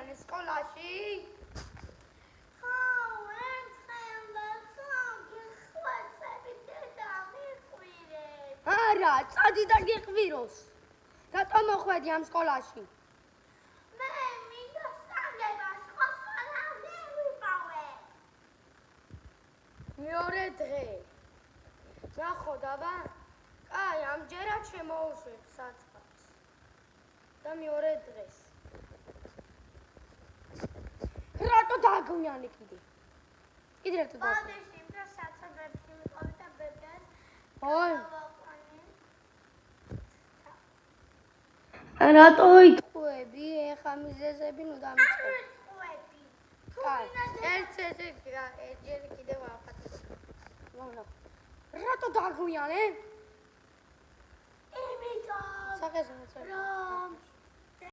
დაგვიანე სკოლაში? არა, წადი და გიყვიროს. რატომ მოხვედი ამ სკოლაში? მე მინდა სტანგებას სკოლა ვერ ვიპოვე. მეორე დღე. ნახო დაბა. კაი, ამჯერად შემოუშვებ საწყავს. და მეორე დღეს. რატო დაგვიანე კიდე? კიდე რატო დაგვიანე? ბოდიში, და საცობებში მიყავი და ბებეს. ой. რატო იტყვები? ეხა მიზეზები ნუ დამიწყო. კაი, ერთ-ერთი კიდე ვახატებ. მონა. რატო დაგვიანე? იმიტომ სახეს მოწერე. რომ